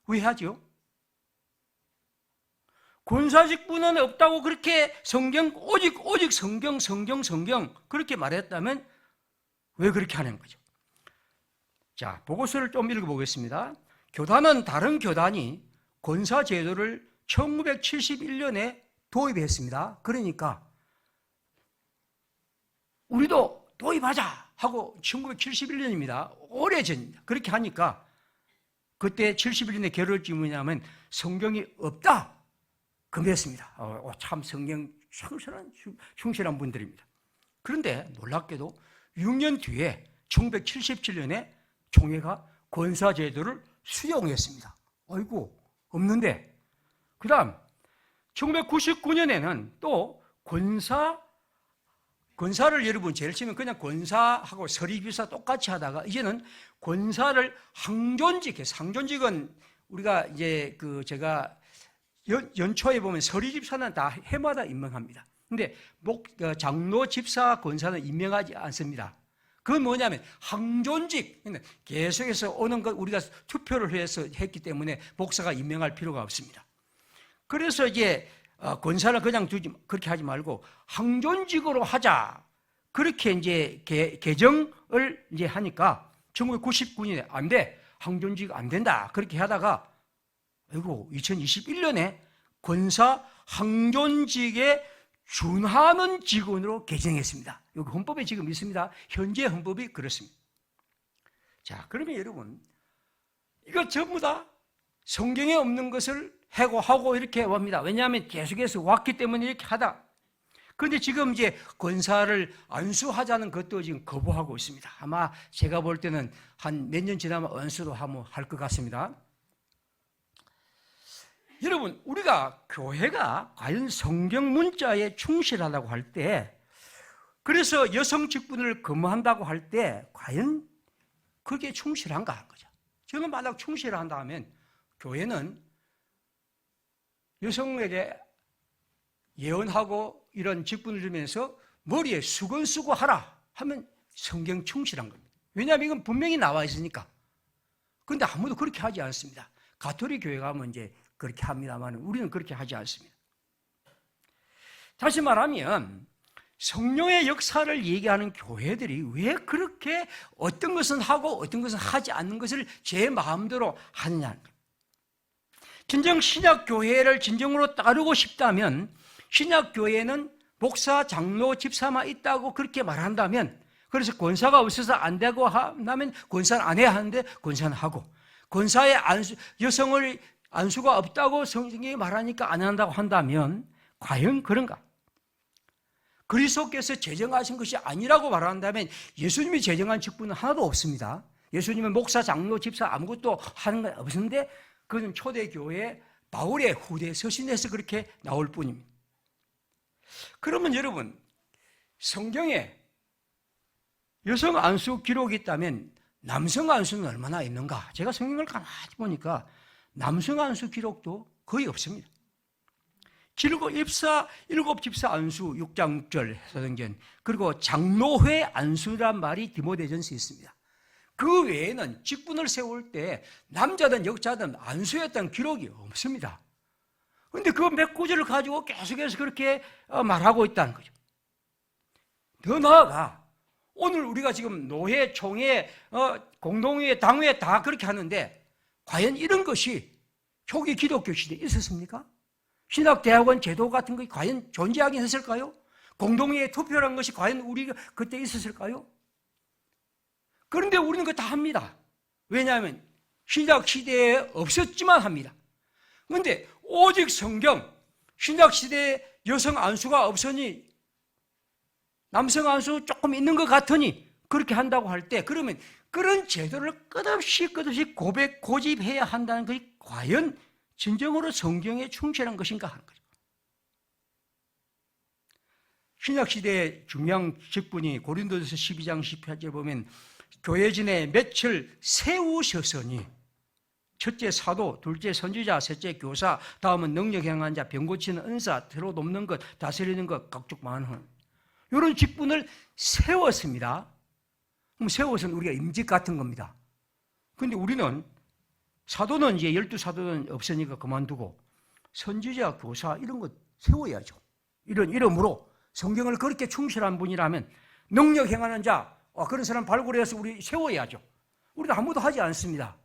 왜 하죠? 권사 직분은 없다고 그렇게 오직 성경 그렇게 말했다면 왜 그렇게 하는 거죠? 자, 보고서를 좀 읽어보겠습니다. 다른 교단이 권사 제도를 1971년에 도입했습니다. 그러니까 우리도 도입하자 하고 1971년입니다. 오래전입니다. 그렇게 하니까 그때 71년에 결론이 뭐냐면 성경이 없다. 금했습니다. 참 성경 충실한 분들입니다. 그런데 놀랍게도 6년 뒤에 1977년에 총회가 권사제도를 수용했습니다. 아이고, 없는데. 그 다음 1999년에는 또 권사를 여러분 제일 치면 그냥 권사하고 서리비사 똑같이 하다가 이제는 권사를 상존직은 우리가 이제 제가 연초에 보면 서리집사는 다 해마다 임명합니다. 근데 장로, 집사, 권사는 임명하지 않습니다. 그건 뭐냐면 항존직, 계속해서 오는 것 우리가 투표를 해서 했기 때문에 목사가 임명할 필요가 없습니다. 그래서 이제 권사를 그냥 그렇게 하지 말고 항존직으로 하자. 그렇게 이제 개정을 이제 하니까 1999년에 안 돼. 항존직 안 된다. 그렇게 하다가 2021년에 권사 항존직에 준하는 직원으로 개정했습니다. 여기 헌법에 지금 있습니다. 현재 헌법이 그렇습니다. 자, 그러면 여러분, 이거 전부 다 성경에 없는 것을 해고하고 이렇게 합니다. 왜냐하면 계속해서 왔기 때문에 이렇게 하다. 그런데 지금 이제 권사를 안수하자는 것도 지금 거부하고 있습니다. 아마 제가 볼 때는 한 몇 년 지나면 안수도 할 것 같습니다. 여러분, 우리가 교회가 과연 성경 문자에 충실하다고 할 때, 그래서 여성 직분을 거부한다고 할 때 과연 그게 충실한가 하는 거죠. 저는 만약 충실한다 하면 교회는 여성에게 예언하고 이런 직분을 주면서 머리에 수건 쓰고 하라 하면 성경 충실한 겁니다. 왜냐하면 이건 분명히 나와 있으니까. 그런데 아무도 그렇게 하지 않습니다. 가톨릭 교회 가면 이제 그렇게 합니다만 우리는 그렇게 하지 않습니다. 다시 말하면 성령의 역사를 얘기하는 교회들이 왜 그렇게 어떤 것은 하고 어떤 것은 하지 않는 것을 제 마음대로 하느냐는 거예요. 진정 신약교회를 진정으로 따르고 싶다면 신약교회는 목사, 장로, 집사만 있다고 그렇게 말한다면, 그래서 권사가 없어서 안 되고 한다면 권사는 안 해야 하는데 권사는 하고, 권사의 여성을 안수가 없다고 성경이 말하니까 안 한다고 한다면 과연 그런가? 그리스도께서 제정하신 것이 아니라고 말한다면 예수님이 제정한 직분은 하나도 없습니다. 예수님은 목사, 장로, 집사 아무것도 하는 건 없는데 그건 초대교회 바울의 후대 서신에서 그렇게 나올 뿐입니다. 그러면 여러분, 성경에 여성 안수 기록이 있다면 남성 안수는 얼마나 있는가? 제가 성경을 가만히 보니까 남성 안수 기록도 거의 없습니다. 일곱 집사 안수 6장 6절 사도행전, 그리고 장로회 안수란 말이 디모데전서에 있습니다. 그 외에는 직분을 세울 때 남자든 여자든 안수했던 기록이 없습니다. 그런데 그 몇 구절을 가지고 계속해서 그렇게 말하고 있다는 거죠. 더 나아가 오늘 우리가 지금 노회, 총회, 공동회, 당회 다 그렇게 하는데 과연 이런 것이 초기 기독교 시대에 있었습니까? 신학대학원 제도 같은 것이 과연 존재하긴 했을까요? 공동의 투표라는 것이 과연 우리가 그때 있었을까요? 그런데 우리는 그거 다 합니다. 왜냐하면 신약 시대에 없었지만 합니다. 그런데 오직 성경, 신약 시대에 여성 안수가 없으니 남성 안수 조금 있는 것 같으니 그렇게 한다고 할 때, 그러면 그런 제도를 끝없이 고집해야 한다는 것이 과연 진정으로 성경에 충실한 것인가 하는 거죠. 신약시대의 중요한 직분이 고린도전서 12장 18절에 보면 교회진에 며칠 세우셨으니 첫째 사도, 둘째 선지자, 셋째 교사, 다음은 능력 행한 자, 병 고치는 은사, 들어 돕는 것, 다스리는 것, 각종 많은 이런 직분을 세웠습니다. 그럼 세워서는 우리가 임직 같은 겁니다. 그런데 우리는 사도는 이제 12사도는 없으니까 그만두고 선지자, 교사 이런 것 세워야죠. 이런 이름으로 성경을 그렇게 충실한 분이라면 능력 행하는 자, 그런 사람 발굴해서 우리 세워야죠. 우리도 아무도 하지 않습니다.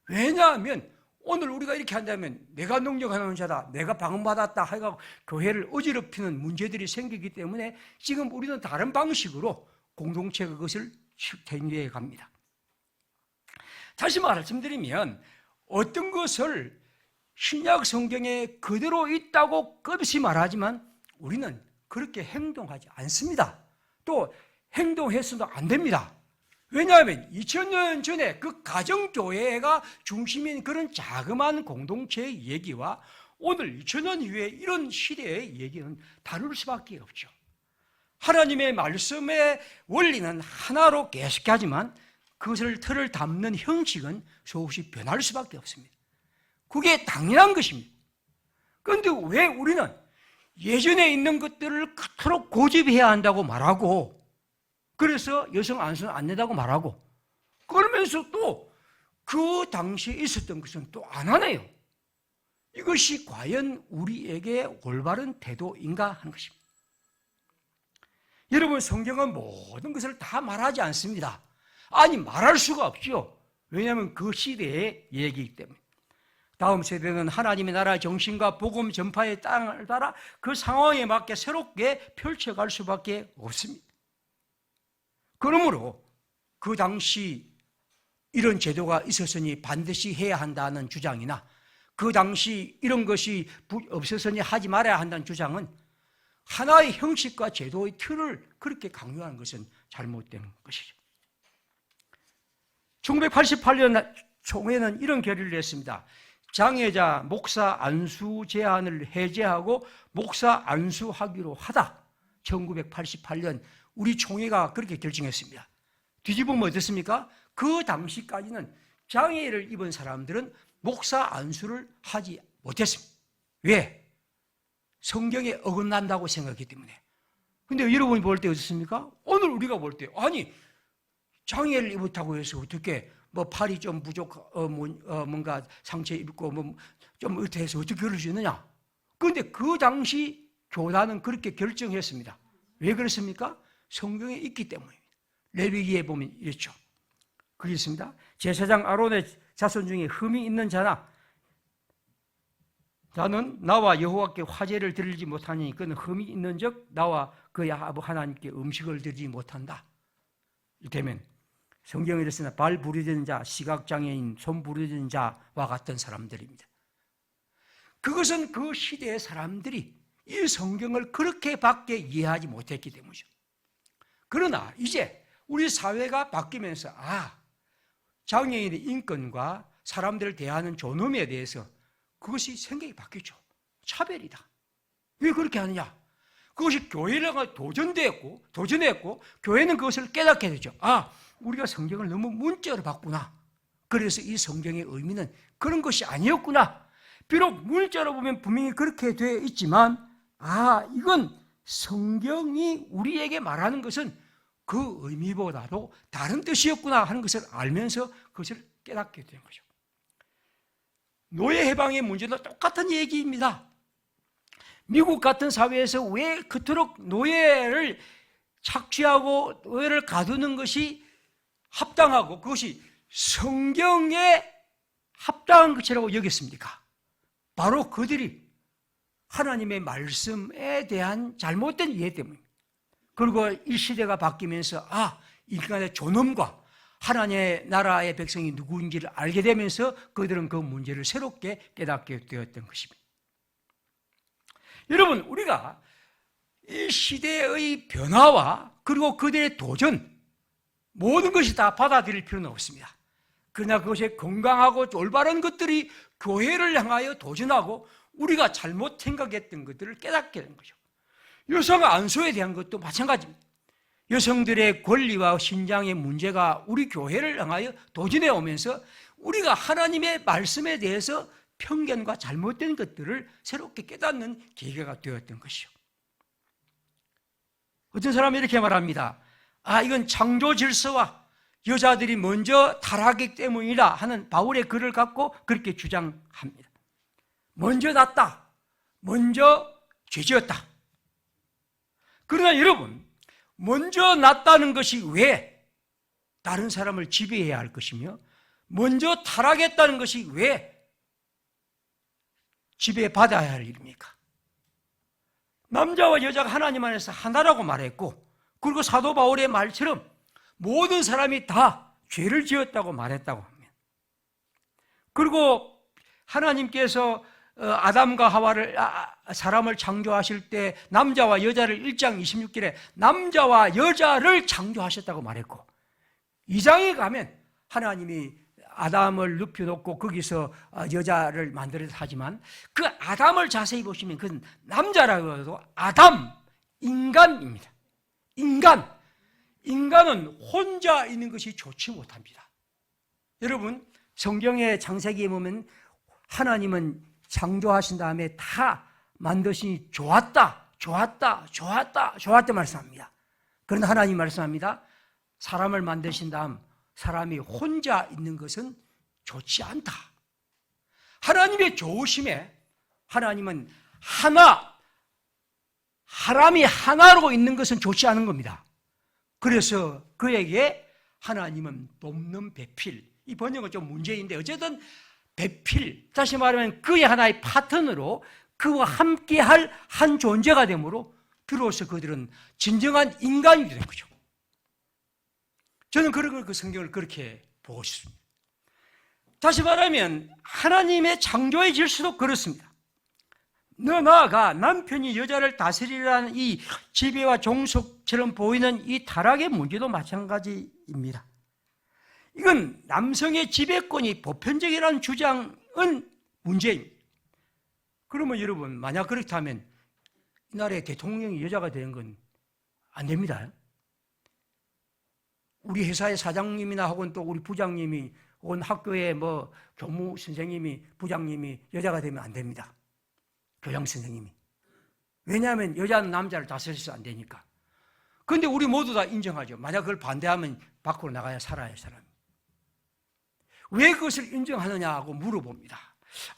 왜냐하면 오늘 우리가 이렇게 한다면 내가 능력하는 자다, 내가 방언받았다 해가지고 교회를 어지럽히는 문제들이 생기기 때문에 지금 우리는 다른 방식으로 공동체가 그것을 대응해 갑니다. 다시 말씀드리면 어떤 것을 신약 성경에 그대로 있다고 끝없이 말하지만 우리는 그렇게 행동하지 않습니다. 또 행동해서도 안 됩니다. 왜냐하면 2000년 전에 그 가정교회가 중심인 그런 자그마한 공동체의 얘기와 오늘 2000년 이후에 이런 시대의 얘기는 다를 수밖에 없죠. 하나님의 말씀의 원리는 하나로 계속하지만 그것을 틀을 담는 형식은 조금씩 변할 수밖에 없습니다. 그게 당연한 것입니다. 그런데 왜 우리는 예전에 있는 것들을 그토록 고집해야 한다고 말하고 그래서 여성 안수는 안 된다고 말하고 그러면서 또 그 당시에 있었던 것은 또 안 하네요. 이것이 과연 우리에게 올바른 태도인가 하는 것입니다. 여러분, 성경은 모든 것을 다 말하지 않습니다. 아니, 말할 수가 없죠. 왜냐하면 그 시대의 얘기이기 때문에. 다음 세대는 하나님의 나라 정신과 복음 전파에 따라 그 상황에 맞게 새롭게 펼쳐갈 수밖에 없습니다. 그러므로 그 당시 이런 제도가 있었으니 반드시 해야 한다는 주장이나 그 당시 이런 것이 없었으니 하지 말아야 한다는 주장은 하나의 형식과 제도의 틀을 그렇게 강요하는 것은 잘못된 것이죠. 1988년 총회는 이런 결의를 했습니다. 장애자 목사 안수 제한을 해제하고 목사 안수하기로 하다. 1988년 우리 총회가 그렇게 결정했습니다. 뒤집으면 어떻습니까? 그 당시까지는 장애를 입은 사람들은 목사 안수를 하지 못했습니다. 왜? 성경에 어긋난다고 생각했기 때문에. 근데 여러분이 볼 때 어떻습니까? 오늘 우리가 볼 때 아니 장애를 입었다고 해서 어떻게 팔이 좀 뭔가 상처 입고 좀 어떻게 해서 어떻게 그럴 수 있느냐? 그런데 그 당시 교단은 그렇게 결정했습니다. 왜 그렇습니까? 성경에 있기 때문입니다. 레위기에 보면 이렇죠. 그렇습니다. 제사장 아론의 자손 중에 흠이 있는 자나 나는 나와 여호와께 화제를 드리지 못하니 그는 흠이 있는 적 나와 그의 아버 하나님께 음식을 드리지 못한다. 이렇다면 성경에 이렇습니다. 발 부러진 자, 시각장애인, 손 부러진 자와 같은 사람들입니다. 그것은 그 시대의 사람들이 이 성경을 그렇게밖에 이해하지 못했기 때문이죠. 그러나 이제 우리 사회가 바뀌면서 장애인의 인권과 사람들을 대하는 존엄에 대해서 그것이 생각이 바뀌죠. 차별이다. 왜 그렇게 하느냐? 그것이 교회가 도전했고 교회는 그것을 깨닫게 되죠. 우리가 성경을 너무 문자로 봤구나. 그래서 이 성경의 의미는 그런 것이 아니었구나. 비록 문자로 보면 분명히 그렇게 되어 있지만 이건 성경이 우리에게 말하는 것은 그 의미보다도 다른 뜻이었구나 하는 것을 알면서 그것을 깨닫게 된 거죠. 노예 해방의 문제도 똑같은 얘기입니다. 미국 같은 사회에서 왜 그토록 노예를 착취하고 노예를 가두는 것이 합당하고 그것이 성경에 합당한 것이라고 여겼습니까? 바로 그들이 하나님의 말씀에 대한 잘못된 이해 때문입니다. 그리고 이 시대가 바뀌면서 인간의 존엄과 하나님의 나라의 백성이 누구인지를 알게 되면서 그들은 그 문제를 새롭게 깨닫게 되었던 것입니다. 여러분, 우리가 이 시대의 변화와 그리고 그들의 도전, 모든 것이 다 받아들일 필요는 없습니다. 그러나 그것이 건강하고 올바른 것들이 교회를 향하여 도전하고 우리가 잘못 생각했던 것들을 깨닫게 되는 거죠. 여성 안수에 대한 것도 마찬가지입니다. 여성들의 권리와 신장의 문제가 우리 교회를 향하여 도전해 오면서 우리가 하나님의 말씀에 대해서 편견과 잘못된 것들을 새롭게 깨닫는 계기가 되었던 것이죠. 어떤 사람이 이렇게 말합니다. 이건 창조 질서와 여자들이 먼저 타락하기 때문이라 하는 바울의 글을 갖고 그렇게 주장합니다. 먼저 났다. 먼저 죄지었다. 그러나 여러분, 먼저 났다는 것이 왜 다른 사람을 지배해야 할 것이며 먼저 타락했다는 것이 왜 지배받아야 할 일입니까? 남자와 여자가 하나님 안에서 하나라고 말했고, 그리고 사도 바울의 말처럼 모든 사람이 다 죄를 지었다고 말했다고 합니다. 그리고 하나님께서 아담과 하와를 사람을 창조하실 때 남자와 여자를 1장 26절에 남자와 여자를 창조하셨다고 말했고, 2장에 가면 하나님이 아담을 눕혀놓고 거기서 여자를 만들어서 하지만 그 아담을 자세히 보시면 그건 남자라고 해도 아담, 인간입니다. 인간은 혼자 있는 것이 좋지 못합니다. 여러분, 성경의 창세기에 보면 하나님은 창조하신 다음에 다 만드시니 좋았다 말씀합니다. 그런데 하나님 말씀합니다. 사람을 만드신 다음 사람이 혼자 있는 것은 좋지 않다. 하나님의 좋으심에 하나님은 사람이 하나로 있는 것은 좋지 않은 겁니다. 그래서 그에게 하나님은 돕는 배필, 이 번역은 좀 문제인데 어쨌든 배필, 다시 말하면 그의 하나의 파트너로 그와 함께할 한 존재가 되므로 비로소 그들은 진정한 인간이 된 거죠. 저는 그 성경을 그렇게 보고 싶습니다. 다시 말하면 하나님의 창조의 질서도 그렇습니다. 나아가 남편이 여자를 다스리라는 이 지배와 종속처럼 보이는 이 타락의 문제도 마찬가지입니다. 이건 남성의 지배권이 보편적이라는 주장은 문제입니다. 그러면 여러분, 만약 그렇다면 이 나라의 대통령이 여자가 되는 건 안 됩니다. 우리 회사의 사장님이나 혹은 또 우리 부장님이 혹은 학교의 교무 선생님이 부장님이 여자가 되면 안 됩니다. 교장 선생님이. 왜냐하면 여자는 남자를 다스려서 안 되니까. 그런데 우리 모두 다 인정하죠. 만약 그걸 반대하면 밖으로 나가야 살아야 할 사람이. 왜 그것을 인정하느냐고 물어봅니다.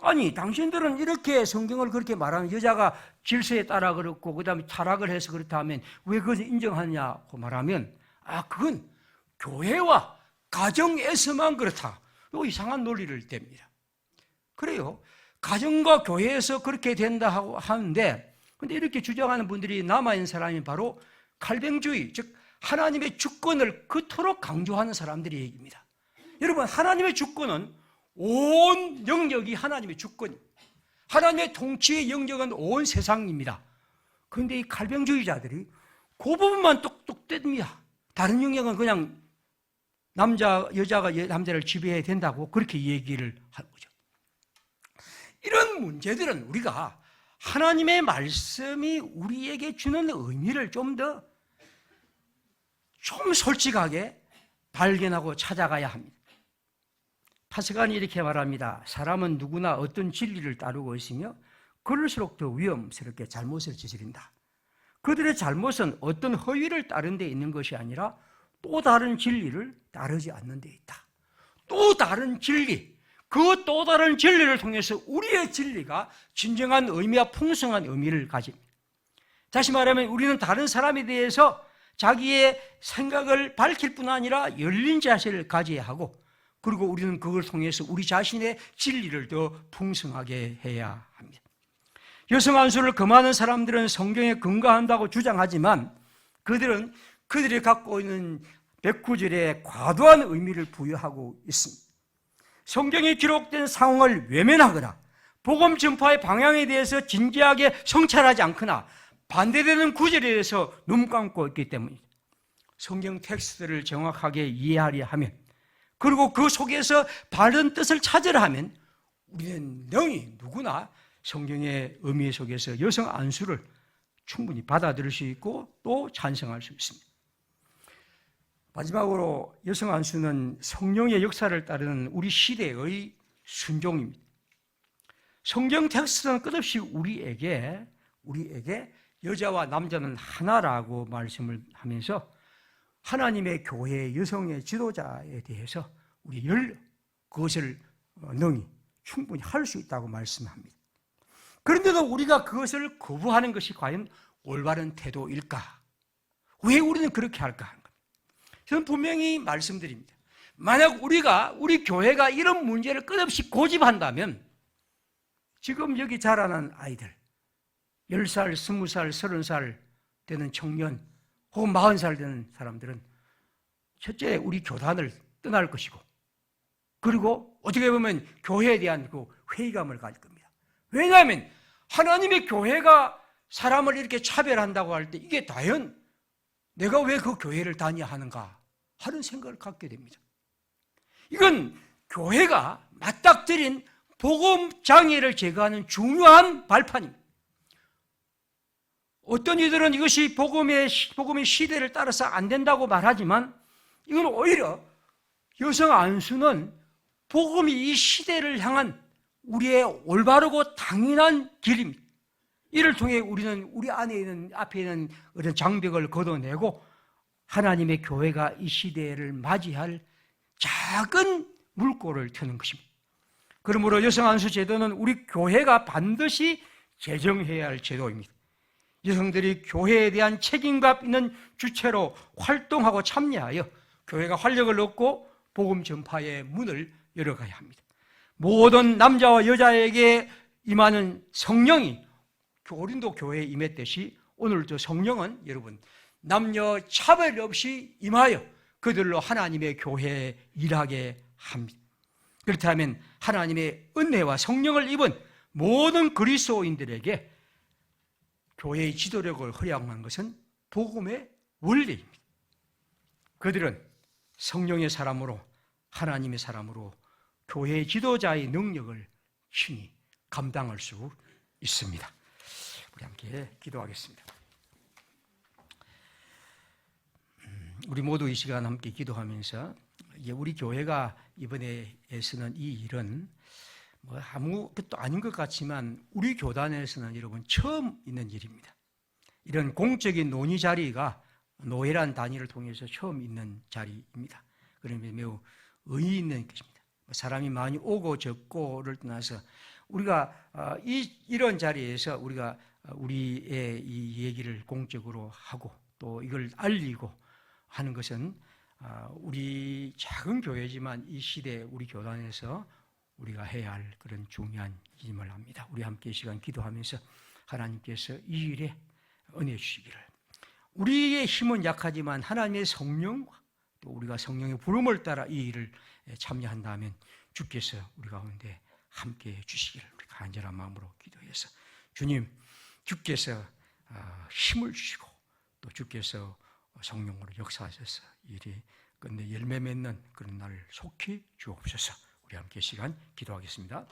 아니, 당신들은 이렇게 성경을 그렇게 말하는 여자가 질서에 따라 그렇고 그 다음에 타락을 해서 그렇다면 왜 그것을 인정하느냐고 말하면 그건 교회와 가정에서만 그렇다. 요 이상한 논리를 댑니다. 그래요. 가정과 교회에서 그렇게 된다 하고 하는데, 근데 이렇게 주장하는 분들이 남아있는 사람이 바로 칼뱅주의, 즉 하나님의 주권을 그토록 강조하는 사람들의 얘기입니다. 여러분, 하나님의 주권은 온 영역이 하나님의 주권입니다. 하나님의 통치의 영역은 온 세상입니다. 그런데 이 칼뱅주의자들이 그 부분만 똑똑 뗍니다. 다른 영역은 그냥 여자가 남자를 지배해야 된다고 그렇게 얘기를 하는 거죠. 이런 문제들은 우리가 하나님의 말씀이 우리에게 주는 의미를 좀 솔직하게 발견하고 찾아가야 합니다. 파스칼이 이렇게 말합니다. 사람은 누구나 어떤 진리를 따르고 있으며 그럴수록 더 위험스럽게 잘못을 저지른다. 그들의 잘못은 어떤 허위를 따른 데 있는 것이 아니라 또 다른 진리를 따르지 않는 데 있다. 또 다른 진리, 그 또 다른 진리를 통해서 우리의 진리가 진정한 의미와 풍성한 의미를 가집니다. 다시 말하면 우리는 다른 사람에 대해서 자기의 생각을 밝힐 뿐 아니라 열린 자세를 가져야 하고, 그리고 우리는 그걸 통해서 우리 자신의 진리를 더 풍성하게 해야 합니다. 여성 안수를 금하는 사람들은 성경에 근거한다고 주장하지만 그들이 갖고 있는 백구절에 과도한 의미를 부여하고 있습니다. 성경에 기록된 상황을 외면하거나 복음 전파의 방향에 대해서 진지하게 성찰하지 않거나 반대되는 구절에 대해서 눈 감고 있기 때문입니다. 성경 텍스트를 정확하게 이해하려 하면, 그리고 그 속에서 바른 뜻을 찾으려 하면 우리는 능히 누구나 성경의 의미 속에서 여성 안수를 충분히 받아들일 수 있고 또 찬성할 수 있습니다. 마지막으로 여성 안수는 성령의 역사를 따르는 우리 시대의 순종입니다. 성경 텍스트는 끝없이 우리에게 여자와 남자는 하나라고 말씀을 하면서 하나님의 교회 여성의 지도자에 대해서 그것을 능히 충분히 할 수 있다고 말씀합니다. 그런데도 우리가 그것을 거부하는 것이 과연 올바른 태도일까? 왜 우리는 그렇게 할까 하는 겁니다. 저는 분명히 말씀드립니다. 만약 우리 교회가 이런 문제를 끝없이 고집한다면 지금 여기 자라난 아이들 10살, 20살, 30살 되는 청년 혹은 40살 되는 사람들은 첫째 우리 교단을 떠날 것이고, 그리고 어떻게 보면 교회에 대한 그 회의감을 가질 겁니다. 왜냐하면 하나님의 교회가 사람을 이렇게 차별한다고 할 때 이게 과연 내가 왜 그 교회를 다녀야 하는가 하는 생각을 갖게 됩니다. 이건 교회가 맞닥뜨린 복음 장애를 제거하는 중요한 발판입니다. 어떤 이들은 이것이 복음의 시대를 따라서 안 된다고 말하지만 이건 오히려 여성 안수는 복음이 이 시대를 향한 우리의 올바르고 당연한 길입니다. 이를 통해 우리는 우리 앞에 있는 그런 장벽을 걷어내고 하나님의 교회가 이 시대를 맞이할 작은 물꼬를 트는 것입니다. 그러므로 여성 안수 제도는 우리 교회가 반드시 제정해야 할 제도입니다. 여성들이 교회에 대한 책임감 있는 주체로 활동하고 참여하여 교회가 활력을 얻고 복음 전파의 문을 열어가야 합니다. 모든 남자와 여자에게 임하는 성령이 고린도 교회에 임했듯이 오늘도 성령은 여러분 남녀 차별 없이 임하여 그들로 하나님의 교회에 일하게 합니다. 그렇다면 하나님의 은혜와 성령을 입은 모든 그리스도인들에게 교회의 지도력을 허용한 것은 복음의 원리입니다. 그들은 성령의 사람으로 하나님의 사람으로 교회의 지도자의 능력을 친히 감당할 수 있습니다. 우리 함께 기도하겠습니다. 우리 모두 이 시간 함께 기도하면서 우리 교회가 이번에 애쓰는 이 일은 아무것도 아닌 것 같지만 우리 교단에서는 여러분 처음 있는 일입니다. 이런 공적인 논의 자리가 노예란 단위를 통해서 처음 있는 자리입니다. 그러면 매우 의의 있는 것입니다. 사람이 많이 오고 적고를 떠나서 우리가 이런 자리에서 우리가 우리의 이 얘기를 공적으로 하고 또 이걸 알리고 하는 것은 우리 작은 교회지만 이 시대 우리 교단에서 우리가 해야 할 그런 중요한 일임을 압니다. 우리 함께 이 시간 기도하면서 하나님께서 이 일에 은혜 주시기를, 우리의 힘은 약하지만 하나님의 성령과 또 우리가 성령의 부름을 따라 이 일을 참여한다면 주께서 우리 가운데 함께 해 주시기를 우리 간절한 마음으로 기도해서 주님, 주께서 힘을 주시고 또 주께서 성령으로 역사하셔서 일이 끝내 열매 맺는 그런 날을 속히 주옵소서. 우리 함께 시간 기도하겠습니다.